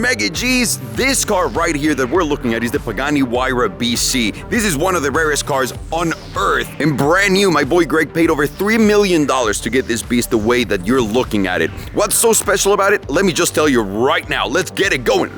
Mega G's. This car right here that we're looking at is the Pagani Huayra BC. This is one of the rarest cars on earth and brand new. My boy Greg paid over $3 million to get this beast the way that you're looking at it. What's so special about it? Let me just tell you right now. Let's get it going.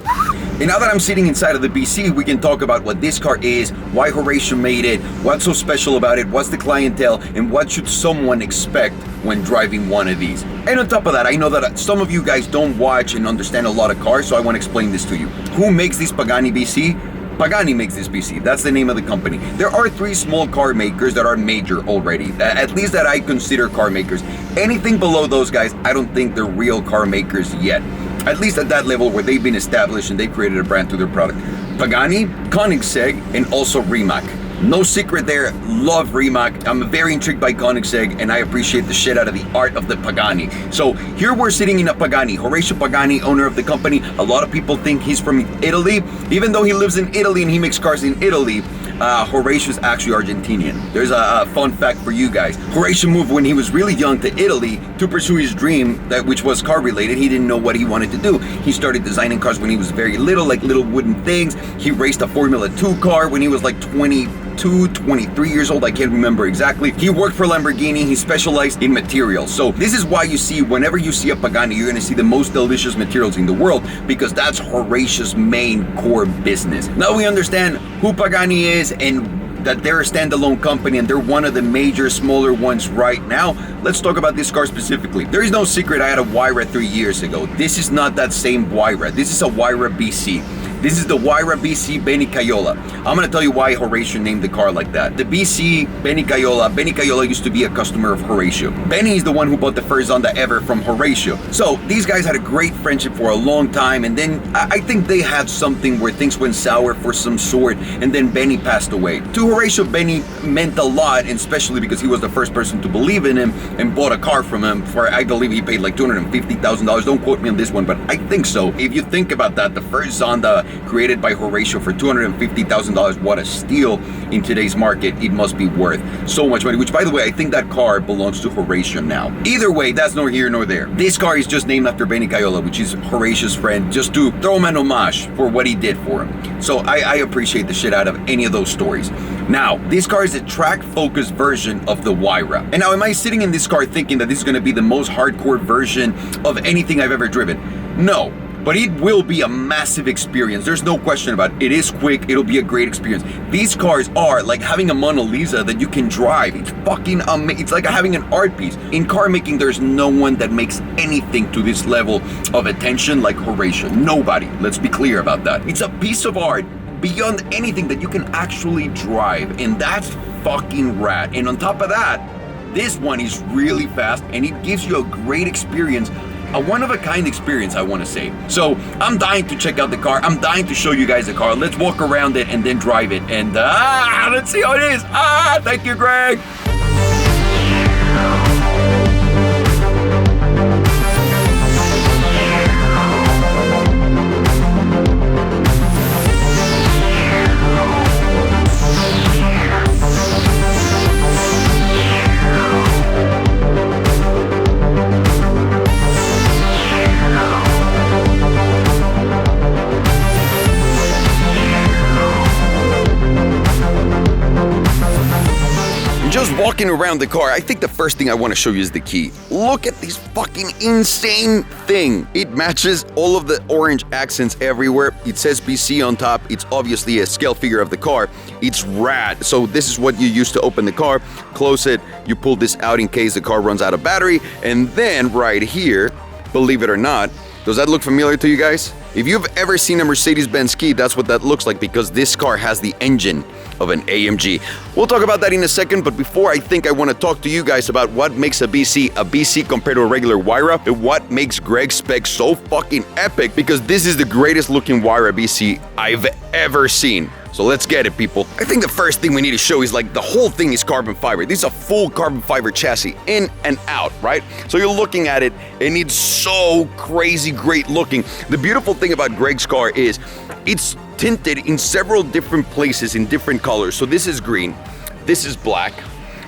And now that I'm sitting inside of the BC, we can talk about what this car is, why Horatio made it, what's so special about it, what's the clientele, and what should someone expect when driving one of these. And on top of that, I know that some of you guys don't watch and understand a lot of cars, so I want to explain this to you. Who makes this Pagani BC? Pagani makes this BC. That's the name of the company. There are 3 small car makers that are major already, at least that I consider car makers. Anything below those guys, I don't think they're real car makers yet. At least at that level where they've been established and they've created a brand through their product. Pagani, Koenigsegg, and also Rimac. No secret there, love Rimac. I'm very intrigued by Koenigsegg and I appreciate the shit out of the art of the Pagani. So here we're sitting in a Pagani. Horatio Pagani, owner of the company. A lot of people think he's from Italy. Even though he lives in Italy and he makes cars in Italy, Horatio's actually Argentinian. There's a fun fact for you guys. Horatio moved when he was really young to Italy to pursue his dream, which was car related. He didn't know what he wanted to do. He started designing cars when he was very little, like little wooden things. He raced a Formula 2 car when he was like 23 years old, I can't remember exactly. He worked for Lamborghini, he specialized in materials. So this is why you see, whenever you see a Pagani, you're gonna see the most delicious materials in the world, because that's Horatio's main core business. Now we understand who Pagani is and that they're a standalone company and they're one of the major smaller ones right now. Let's talk about this car specifically. There is no secret, I had a Huayra 3 years ago. This is not that same Huayra. This is a Huayra BC. This is the Huayra BC Benny Cayola. I'm gonna tell you why Horatio named the car like that. The BC Benny Cayola used to be a customer of Horatio. Benny is the one who bought the first Zonda ever from Horatio. So these guys had a great friendship for a long time, and then I think they had something where things went sour for some sort, and then Benny passed away. To Horatio, Benny meant a lot, and especially because he was the first person to believe in him and bought a car from him for, I believe he paid like $250,000. Don't quote me on this one, but I think so. If you think about that, the first Zonda created by Horatio for $250,000, what a steal in today's market. It must be worth so much money, which by the way, I think that car belongs to Horatio now. Either way, that's nor here nor there. This car is just named after Benny Cayola, which is Horatio's friend, just to throw him an homage for what he did for him. So I appreciate the shit out of any of those stories. Now, this car is a track-focused version of the Huayra. And now, am I sitting in this car thinking that this is gonna be the most hardcore version of anything I've ever driven? No. But it will be a massive experience. There's no question about it. It is quick. It'll be a great experience. These cars are like having a Mona Lisa that you can drive. It's fucking amazing. It's like having an art piece. In car making, there's no one that makes anything to this level of attention like Horatio. Nobody. Let's be clear about that. It's a piece of art beyond anything that you can actually drive. And that's fucking rad. And on top of that, this one is really fast and it gives you a great experience. A one-of-a-kind experience, I want to say. So I'm dying to check out the car. I'm dying to show you guys the car. Let's walk around it and then drive it. And let's see how it is. Thank you, Greg. Just walking around the car, I think the first thing I want to show you is the key. Look at this fucking insane thing. It matches all of the orange accents everywhere. It says BC on top. It's obviously a scale figure of the car. It's rad. So this is what you use to open the car, close it, you pull this out in case the car runs out of battery, and then right here, believe it or not, does that look familiar to you guys? If you've ever seen a Mercedes-Benz key, that's what that looks like, because this car has the engine of an AMG. We'll talk about that in a second, but before I want to talk to you guys about what makes a BC compared to a regular Huayra, and what makes Greg's spec so fucking epic, because this is the greatest looking Huayra BC I've ever seen. So let's get it, people. I think the first thing we need to show is like the whole thing is carbon fiber. This is a full carbon fiber chassis, in and out, right? So you're looking at it and it's so crazy great looking. The beautiful thing about Greg's car is it's tinted in several different places in different colors. So this is green, this is black,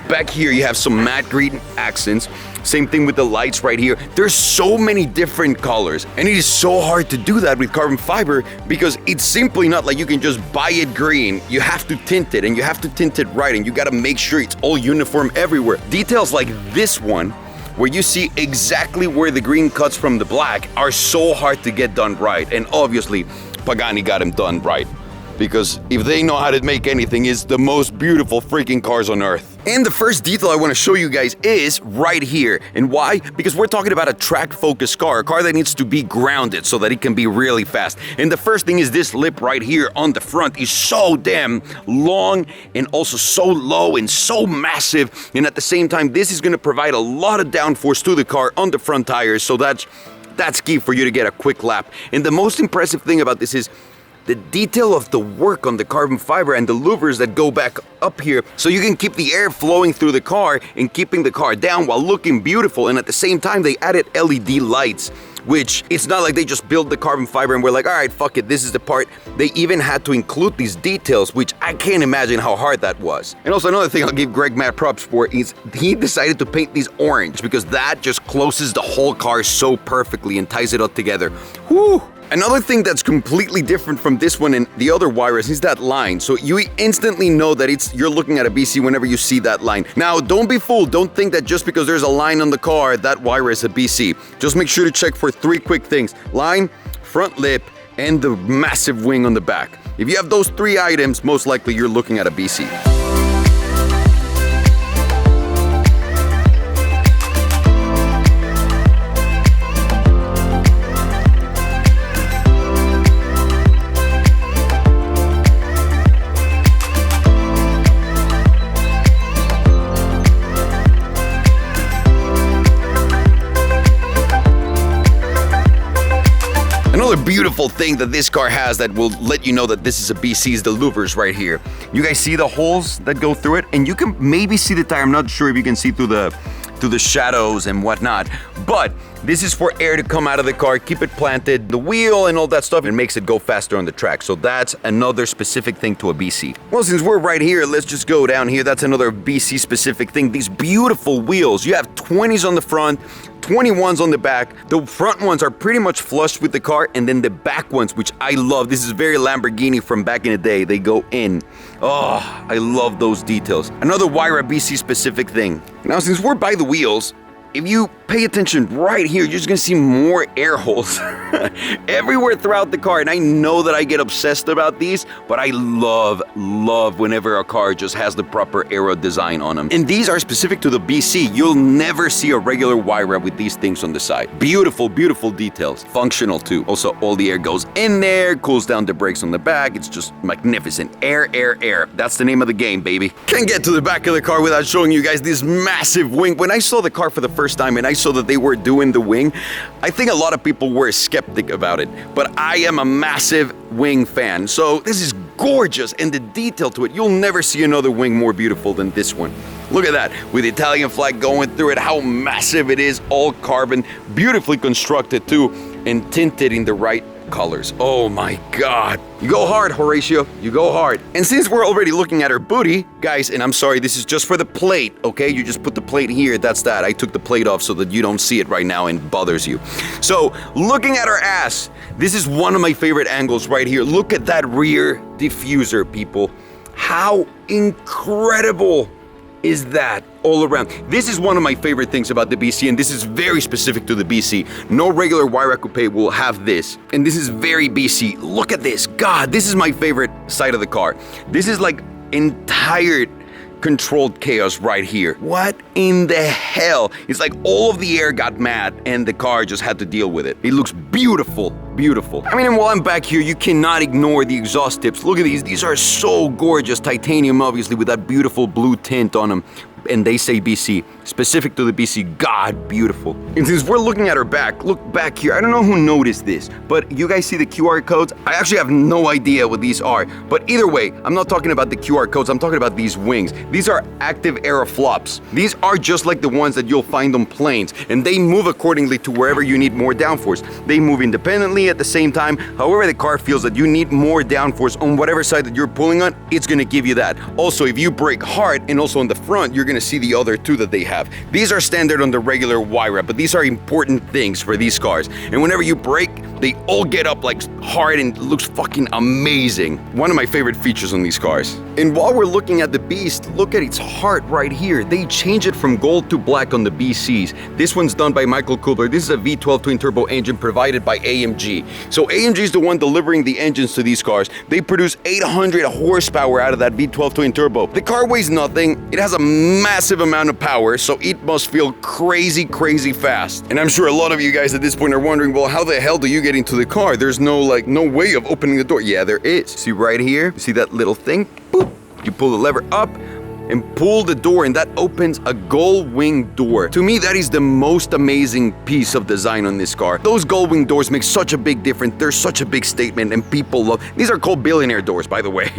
Back here, you have some matte green accents. Same thing with the lights right here. There's so many different colors, and it is so hard to do that with carbon fiber because it's simply not like you can just buy it green. You have to tint it, and you have to tint it right, and you gotta make sure it's all uniform everywhere. Details like this one, where you see exactly where the green cuts from the black, are so hard to get done right. And obviously, Pagani got them done right. Because if they know how to make anything, it's the most beautiful freaking cars on earth. And the first detail I want to show you guys is right here. And why? Because we're talking about a track-focused car, a car that needs to be grounded so that it can be really fast. And the first thing is this lip right here on the front is so damn long and also so low and so massive. And at the same time, this is going to provide a lot of downforce to the car on the front tires. So that's key for you to get a quick lap. And the most impressive thing about this is the detail of the work on the carbon fiber and the louvers that go back up here so you can keep the air flowing through the car and keeping the car down while looking beautiful. And at the same time, they added LED lights, which it's not like they just built the carbon fiber and we're like, all right, fuck it, this is the part. They even had to include these details, which I can't imagine how hard that was. And also another thing I'll give Greg mad props for is he decided to paint these orange because that just closes the whole car so perfectly and ties it all together. Whew! Another thing that's completely different from this one and the other Huayras is that line. So you instantly know that you're looking at a BC whenever you see that line. Now, don't be fooled. Don't think that just because there's a line on the car, that Huayra is a BC. Just make sure to check for 3 quick things. Line, front lip, and the massive wing on the back. If you have those 3 items, most likely you're looking at a BC. Another beautiful thing that this car has that will let you know that this is a BC is the louvers right here. You guys see the holes that go through it? And you can maybe see the tire. I'm not sure if you can see through the shadows and whatnot, but this is for air to come out of the car, keep it planted, the wheel and all that stuff, and makes it go faster on the track. So that's another specific thing to a BC. Well, since we're right here, let's just go down here. That's another BC specific thing. These beautiful wheels. You have 20s on the front, 21s on the back. The front ones are pretty much flush with the car, and then the back ones, which I love. This is very Lamborghini from back in the day. They go in. Oh, I love those details. Another Huayra BC specific thing. Now, since we're by the wheels, if you pay attention right here, you're just gonna see more air holes everywhere throughout the car. And I know that I get obsessed about these, but I love whenever a car just has the proper aero design on them. And these are specific to the BC. You'll never see a regular Huayra with these things on the side. Beautiful, beautiful details. Functional too. Also, all the air goes in there, cools down the brakes on the back. It's just magnificent. Air, air, air. That's the name of the game, baby. Can't get to the back of the car without showing you guys this massive wing. When I saw the car for the first time and I saw that they were doing the wing, I think a lot of people were skeptic about it, but I am a massive wing fan. So this is gorgeous, and the detail to it, you'll never see another wing more beautiful than this one. Look at that, with the Italian flag going through it, how massive it is, all carbon, beautifully constructed too, and tinted in the right colors. Oh my God. You go hard, Horatio. You go hard. And since we're already looking at her booty, guys, and I'm sorry, this is just for the plate, okay? You just put the plate here, that's that. I took the plate off so that you don't see it right now and bothers you. So, looking at her ass, this is one of my favorite angles right here. Look at that rear diffuser, people. How incredible is that all around? This is one of my favorite things about the BC, and this is very specific to the BC. No regular Huayra Coupe will have this, and this is very BC. Look at this. God, this is my favorite side of the car. This is like entire controlled chaos right here. What in the hell? It's like all of the air got mad and the car just had to deal with it. It looks beautiful, beautiful. I mean, and while I'm back here, you cannot ignore the exhaust tips. Look at these. These are so gorgeous. Titanium, obviously, with that beautiful blue tint on them. And they say BC, specific to the BC, God, beautiful. And since we're looking at her back, look back here. I don't know who noticed this, but you guys see the QR codes? I actually have no idea what these are, but either way, I'm not talking about the QR codes, I'm talking about these wings. These are active aeroflops. These are just like the ones that you'll find on planes, and they move accordingly to wherever you need more downforce. They move independently evenly at the same time. However the car feels that you need more downforce on whatever side that you're pulling on, it's gonna give you that. Also, if you brake hard and also on the front, you're gonna see the other two that they have. These are standard on the regular Huayra, but these are important things for these cars. And whenever you brake, they all get up like hard and it looks fucking amazing. One of my favorite features on these cars. And while we're looking at the Beast, look at its heart right here. They change it from gold to black on the BCs. This one's done by Michael Kubler. This is a V12 twin turbo engine provided by AMG. So AMG is the one delivering the engines to these cars. They produce 800 horsepower out of that V12 twin turbo. The car weighs nothing. It has a massive amount of power, so it must feel crazy fast. And I'm sure a lot of you guys at this point are wondering, well, how the hell do you get into the car? There's no way of opening the door. Yeah, there is. See right here? You see that little thing? Boop. You pull the lever up and pull the door, and that opens a gull wing door. To me, that is the most amazing piece of design on this car. Those gull wing doors make such a big difference. They're such a big statement, and people love. These are called billionaire doors, by the way.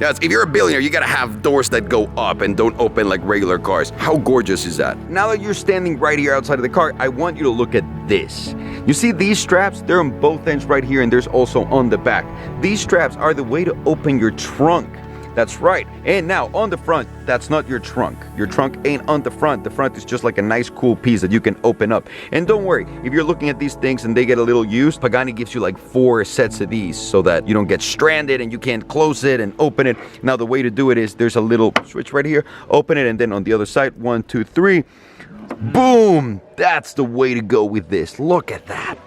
Yes, if you're a billionaire, you gotta have doors that go up and don't open like regular cars. How gorgeous is that? Now that you're standing right here outside of the car, I want you to look at this. You see these straps? They're on both ends right here, and there's also on the back. These straps are the way to open your trunk. That's right. And now on the front, that's not your trunk. Your trunk ain't on the front. The front is just like a nice cool piece that you can open up. And don't worry, if you're looking at these things and they get a little used, Pagani gives you like 4 sets of these so that you don't get stranded and you can't close it and open it. Now the way to do it is there's a little switch right here. Open it, and then on the other side, 1, 2, 3. Boom! That's the way to go with this. Look at that.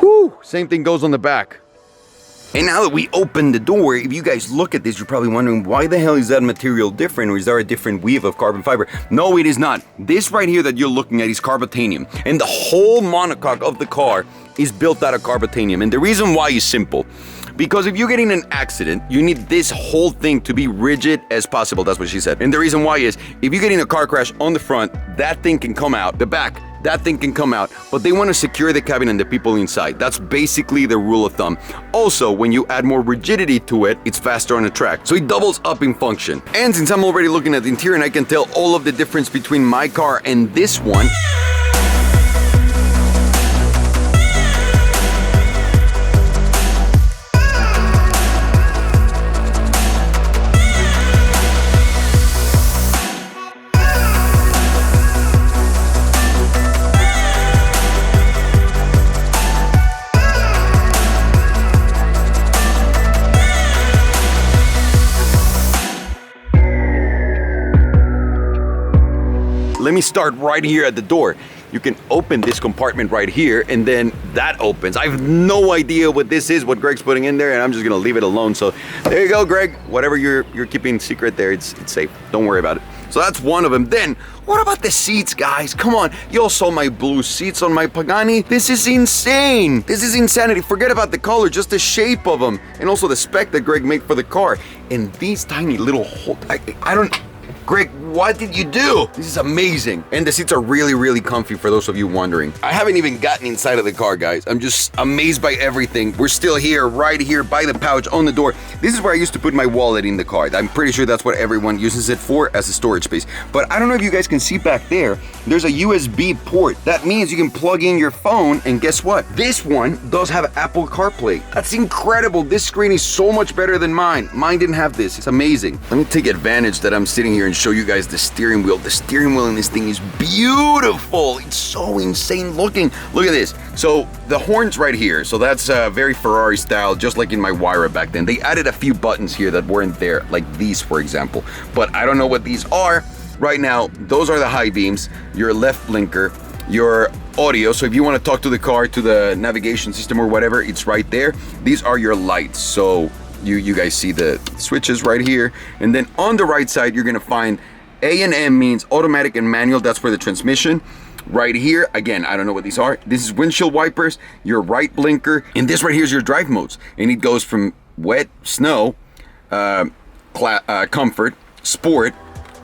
Whew! Same thing goes on the back. And now that we open the door, if you guys look at this, you're probably wondering, why the hell is that material different, or is there a different weave of carbon fiber? No, it is not. This right here that you're looking at is carbotanium, and the whole monocoque of the car is built out of carbotanium. And the reason why is simple. Because if you get in an accident, you need this whole thing to be rigid as possible. That's what she said. And the reason why is, if you get in a car crash on the front, that thing can come out. The back, that thing can come out. But they want to secure the cabin and the people inside. That's basically the rule of thumb. Also, when you add more rigidity to it, it's faster on the track. So it doubles up in function. And since I'm already looking at the interior and I can tell all of the difference between my car and this one, let me start right here at the door. You can open this compartment right here, and then that opens. I have no idea what this is, what Greg's putting in there, and I'm just gonna leave it alone. So there you go, Greg. Whatever you're keeping secret there, it's safe. Don't worry about it. So that's one of them. Then, what about the seats, guys? Come on, you all saw my blue seats on my Pagani. This is insane. This is insanity. Forget about the color, just the shape of them, and also the spec that Greg made for the car. And these tiny little holes, I don't. Greg, what did you do? This is amazing. And the seats are really comfy for those of you wondering. I haven't even gotten inside of the car, guys. I'm just amazed by everything. We're still here, right here by the pouch on the door. This is where I used to put my wallet in the car. I'm pretty sure that's what everyone uses it for, as a storage space. But I don't know if you guys can see back there, there's a USB port. That means you can plug in your phone, and guess what? This one does have Apple CarPlay. That's incredible. This screen is so much better than mine. Mine didn't have this. It's amazing. Let me take advantage that I'm sitting here and show you guys the steering wheel. The steering wheel in this thing is beautiful. It's so insane looking. Look at this. So the horns right here, so that's very Ferrari style, just like in my Huayra back then. They added a few buttons here that weren't there, like these, for example. But I don't know what these are. Right now, those are the high beams, your left blinker, your audio. So if you want to talk to the car, to the navigation system or whatever, it's right there. These are your lights. So you guys see the switches right here. And then on the right side, you're gonna find A and M means automatic and manual. That's for the transmission. Right here, again, I don't know what these are. This is windshield wipers, your right blinker, and this right here is your drive modes. And it goes from wet, snow, comfort, sport,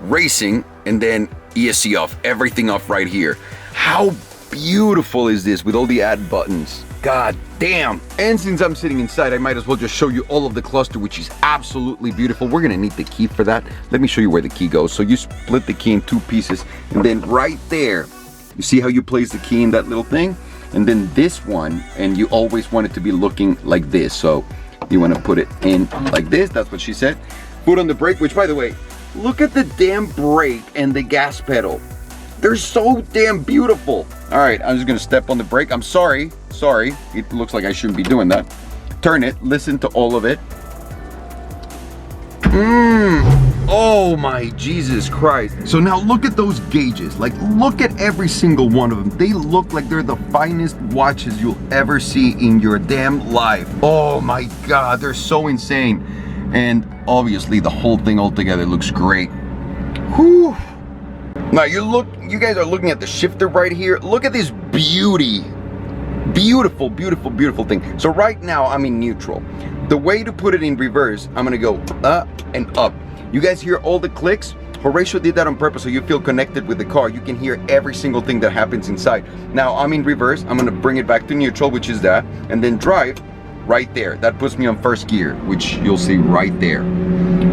racing, and then ESC off. Everything off right here. How beautiful is this with all the add buttons? God damn. And since I'm sitting inside, I might as well just show you all of the cluster, which is absolutely beautiful. We're gonna need the key for that. Let me show you where the key goes. So you split the key in 2 pieces, and then right there, you see how you place the key in that little thing? and then this one, and you always want it to be looking like this. So you want to put it in like this. That's what she said. Foot on the brake, which by the way, look at the damn brake and the gas pedal. They're so damn beautiful. All right, I'm just gonna step on the brake. I'm sorry. It looks like I shouldn't be doing that. Turn it, listen to all of it. Oh my Jesus Christ. So now look at those gauges. Like, look at every single one of them. They look like they're the finest watches you'll ever see in your damn life. Oh my God, they're so insane. And obviously the whole thing altogether looks great. Whew. Now you guys are looking at the shifter right here. Look at this beauty. Beautiful, beautiful, beautiful thing. So right now I'm in neutral. The way to put it in reverse, I'm gonna go up and up. You guys hear all the clicks? Horatio did that on purpose so you feel connected with the car. You can hear every single thing that happens inside. Now I'm in reverse. I'm gonna bring it back to neutral, which is that, and then drive right there. That puts me on first gear, which you'll see right there.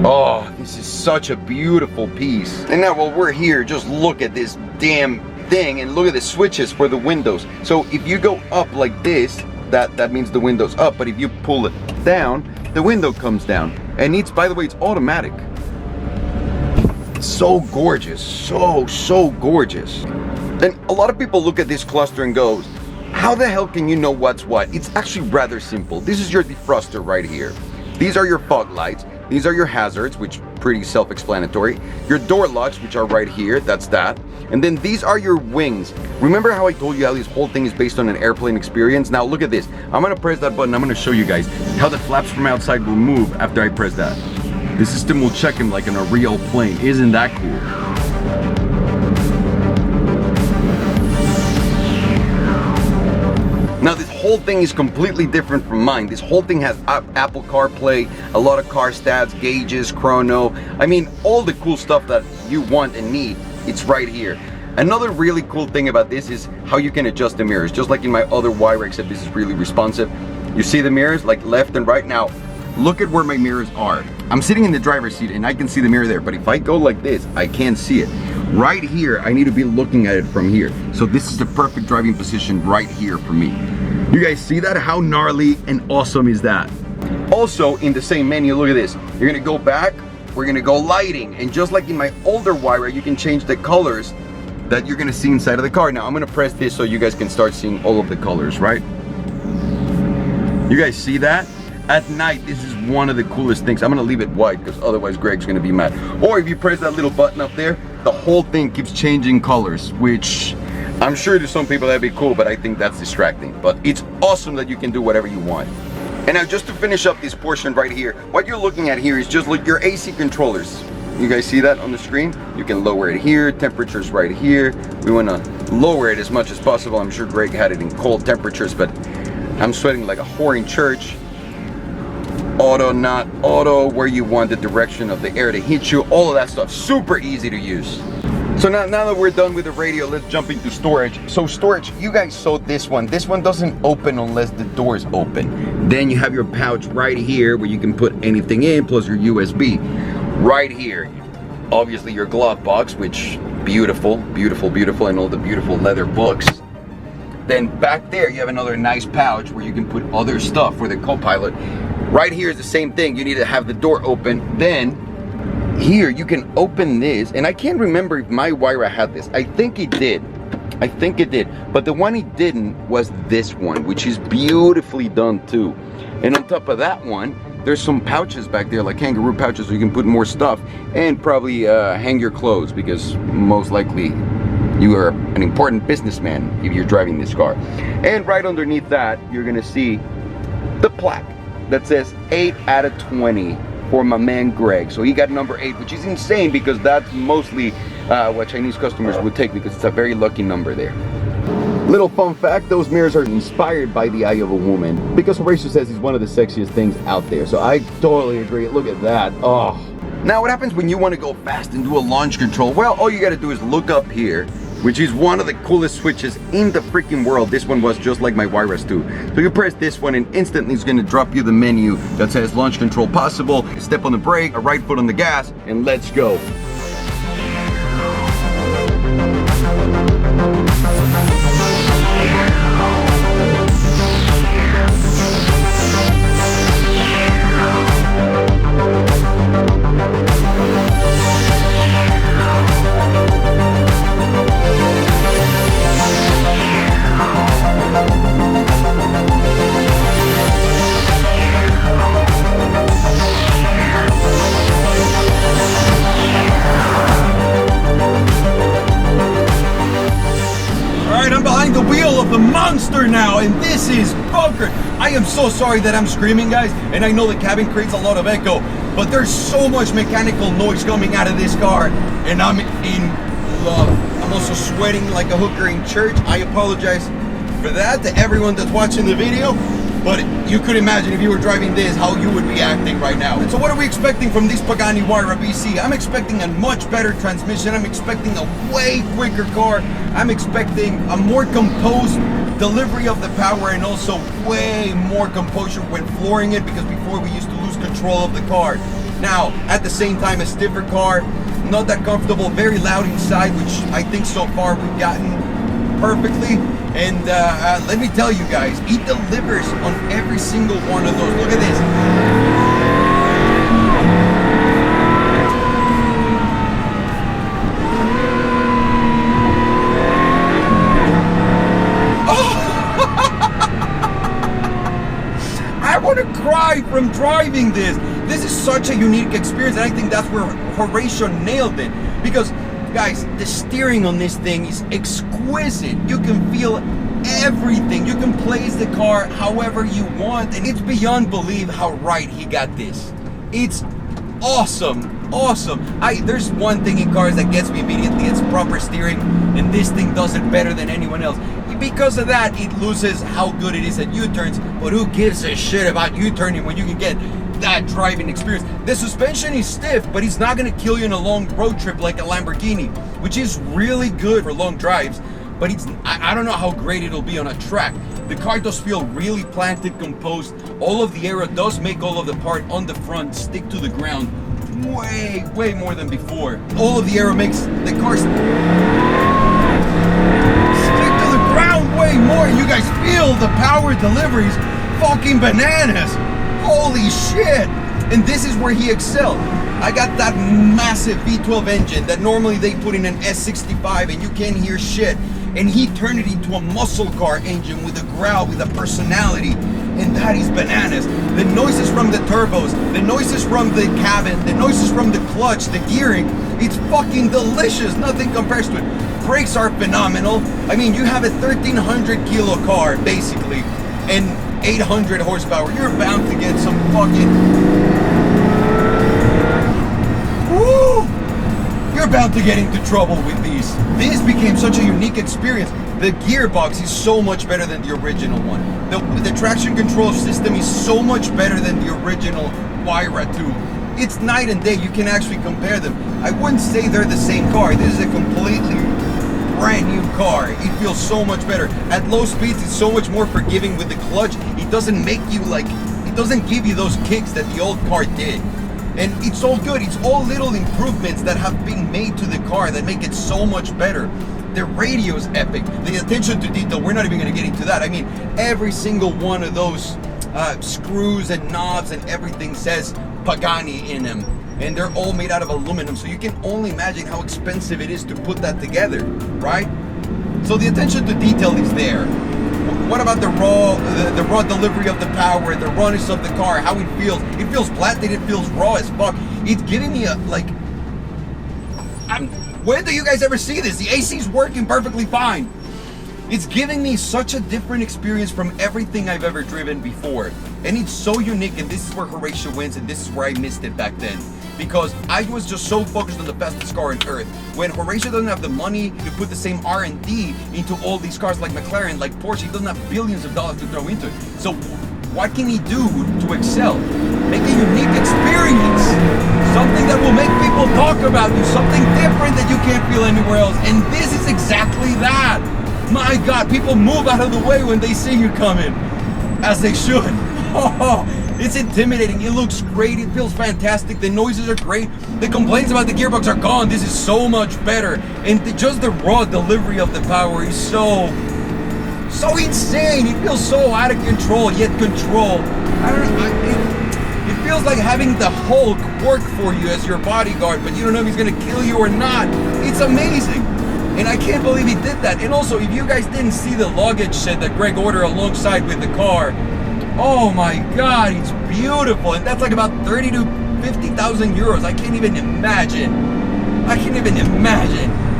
Oh, this is such a beautiful piece. And now while we're here, just look at this damn thing and look at the switches for the windows. So if you go up like this, that means the window's up, but if you pull it down, the window comes down. And it's, by the way, it's automatic. So gorgeous, so gorgeous. And a lot of people look at this cluster and goes, how the hell can you know what's what? It's actually rather simple. This is your defroster right here. These are your fog lights. These are your hazards, which pretty self-explanatory. Your door locks, which are right here, that's that. And then these are your wings. Remember how I told you how this whole thing is based on an airplane experience? Now look at this. I'm gonna press that button. I'm gonna show you guys how the flaps from outside will move after I press that. The system will check him like in a real plane. Isn't that cool? Now this whole thing is completely different from mine. This whole thing has Apple CarPlay, a lot of car stats, gauges, chrono. I mean, all the cool stuff that you want and need, it's right here. Another really cool thing about this is how you can adjust the mirrors. Just like in my other Huayra, except this is really responsive. You see the mirrors like left and right. Now, look at where my mirrors are. I'm sitting in the driver's seat and I can see the mirror there, but if I go like this, I can't see it. Right here, I need to be looking at it from here. So this is the perfect driving position right here for me. You guys see that? How gnarly and awesome is that? Also, in the same menu, look at this. You're gonna go back, we're gonna go lighting. And just like in my older Huayra, you can change the colors that you're gonna see inside of the car. Now, I'm gonna press this so you guys can start seeing all of the colors, right? You guys see that? At night, this is one of the coolest things. I'm gonna leave it white because otherwise Greg's gonna be mad. Or if you press that little button up there, the whole thing keeps changing colors, which I'm sure to some people that'd be cool, but I think that's distracting. But it's awesome that you can do whatever you want. And now just to finish up this portion right here, what you're looking at here is just like your AC controllers. You guys see that on the screen? You can lower it here, temperatures right here. We wanna lower it as much as possible. I'm sure Greg had it in cold temperatures, but I'm sweating like a whore in church. Auto, not auto, where you want the direction of the air to hit you, all of that stuff, super easy to use. So now that we're done with the radio, let's jump into storage. So storage, you guys saw this one. This one doesn't open unless the door's open. Then you have your pouch right here where you can put anything in, plus your USB. Right here, obviously your glove box, which beautiful, beautiful, beautiful, and all the beautiful leather books. Then back there, you have another nice pouch where you can put other stuff for the co-pilot. Right here is the same thing. You need to have the door open. Then here you can open this, and I can't remember if my Huayra had this. I think it did. But the one it didn't was this one, which is beautifully done too. And on top of that one, there's some pouches back there, like kangaroo pouches, so you can put more stuff and probably hang your clothes, because most likely you are an important businessman if you're driving this car. And right underneath that, you're gonna see the plaque that says 8 out of 20 for my man Greg. So he got number 8, which is insane because that's mostly what Chinese customers would take, because it's a very lucky number there. Little fun fact, those mirrors are inspired by the eye of a woman, because Horatio says he's one of the sexiest things out there. So I totally agree. Look at that. Oh. Now what happens when you want to go fast and do a launch control? Well, all you got to do is look up here, which is one of the coolest switches in the freaking world. This one was just like my Huayras too. So you press this one and instantly it's gonna drop you the menu that says launch control possible, step on the brake, a right foot on the gas, and let's go. the monster now, and this is bunker. I am so sorry that I'm screaming, guys, and I know the cabin creates a lot of echo, but there's so much mechanical noise coming out of this car, and I'm in love. I'm also sweating like a hooker in church. I apologize for that to everyone that's watching the video, but you could imagine if you were driving this, how you would be acting right now. And so what are we expecting from this Pagani Huayra BC? I'm expecting a much better transmission. I'm expecting a way quicker car. I'm expecting a more composed delivery of the power, and also way more composure when flooring it, because before we used to lose control of the car. Now, at the same time, a stiffer car, not that comfortable, very loud inside, which I think so far we've gotten perfectly. And let me tell you guys, it delivers on every single one of those. Look at this. Oh! I want to cry from driving this. This is such a unique experience, and I think that's where Horatio nailed it. Because guys, the steering on this thing is exquisite. You can feel everything. You can place the car however you want, and it's beyond belief how right he got this. It's awesome, awesome. There's one thing in cars that gets me immediately, it's proper steering, and this thing does it better than anyone else. Because of that, it loses how good it is at U-turns, but who gives a shit about U-turning when you can get that driving experience? The suspension is stiff, but it's not going to kill you in a long road trip like a Lamborghini, which is really good for long drives, but I don't know how great it'll be on a track. The car does feel really planted, composed. All of the aero does make all of the part on the front stick to the ground way more than before. All of the aero makes the car stick to the ground way more. You guys feel the power deliveries, fucking bananas. Holy shit! And this is where he excelled. I got that massive V12 engine that normally they put in an S65 and you can't hear shit. And he turned it into a muscle car engine with a growl, with a personality. And that is bananas. The noises from the turbos, the noises from the cabin, the noises from the clutch, the gearing, it's fucking delicious. Nothing compares to it. Brakes are phenomenal. I mean, you have a 1,300 kilo car, basically, and 800 horsepower. You're bound to get some fucking... Woo! You're bound to get into trouble with these. This became such a unique experience. The gearbox is so much better than the original one. The traction control system is so much better than the original Huayra 2. It's night and day. You can actually compare them. I wouldn't say they're the same car. This is a completely brand new car. It feels so much better. At low speeds, it's so much more forgiving with the clutch. It doesn't make you like, it doesn't give you those kicks that the old car did. And it's all good. It's all little improvements that have been made to the car that make it so much better. The radio's epic. The attention to detail, we're not even going to get into that. I mean, every single one of those screws and knobs and everything says Pagani in them. And they're all made out of aluminum, so you can only imagine how expensive it is to put that together, right? So the attention to detail is there. What about the raw delivery of the power, the rawness of the car, how it feels? It feels planted, it feels raw as fuck. It's giving me a, like, when do you guys ever see this? The AC's working perfectly fine. It's giving me such a different experience from everything I've ever driven before. And it's so unique, and this is where Horatio wins, and this is where I missed it back then. Because I was just so focused on the fastest car on earth. When Horatio doesn't have the money to put the same R&D into all these cars like McLaren, like Porsche, he doesn't have billions of dollars to throw into it. So what can he do to excel? Make a unique experience. Something that will make people talk about you. Something different that you can't feel anywhere else. And this is exactly that. My God, people move out of the way when they see you coming. As they should. Oh, it's intimidating. It looks great. It feels fantastic. The noises are great. The complaints about the gearbox are gone. This is so much better. And just the raw delivery of the power is so insane. It feels so out of control, yet controlled. I don't know. It feels like having the Hulk work for you as your bodyguard, but you don't know if he's going to kill you or not. It's amazing. And I can't believe he did that. And also, if you guys didn't see the luggage set that Greg ordered alongside with the car, oh my God, it's beautiful. And that's like about 30 to 50,000 euros. I can't even imagine.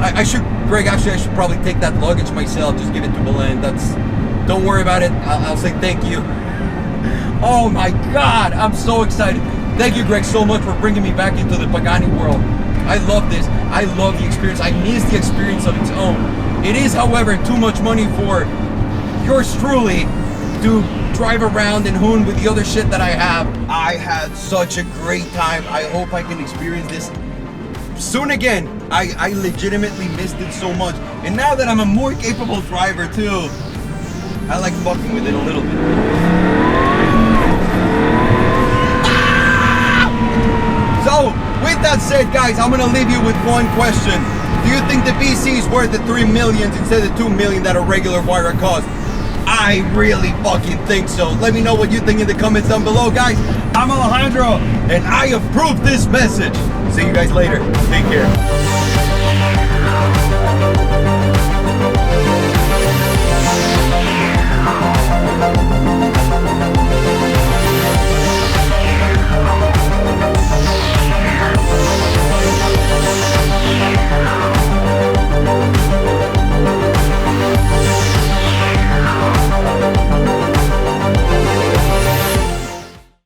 I should, Greg, actually, I should probably take that luggage myself. Just give it to Belen. Don't worry about it. I'll say thank you. Oh my God, I'm so excited. Thank you, Greg, so much for bringing me back into the Pagani world. I love this. I love the experience. I miss the experience of its own. It is, however, too much money for yours truly to drive around and hoon with the other shit that I have. I had such a great time. I hope I can experience this soon again. I legitimately missed it so much. And now that I'm a more capable driver too, I like fucking with it a little bit. So, with that said, guys, I'm gonna leave you with one question. Do you think the BC is worth the 3 millions instead of 2 million that a regular Huayra costs? I really fucking think so. Let me know what you think in the comments down below, guys. I'm Alejandro, and I approve this message. See you guys later. Take care.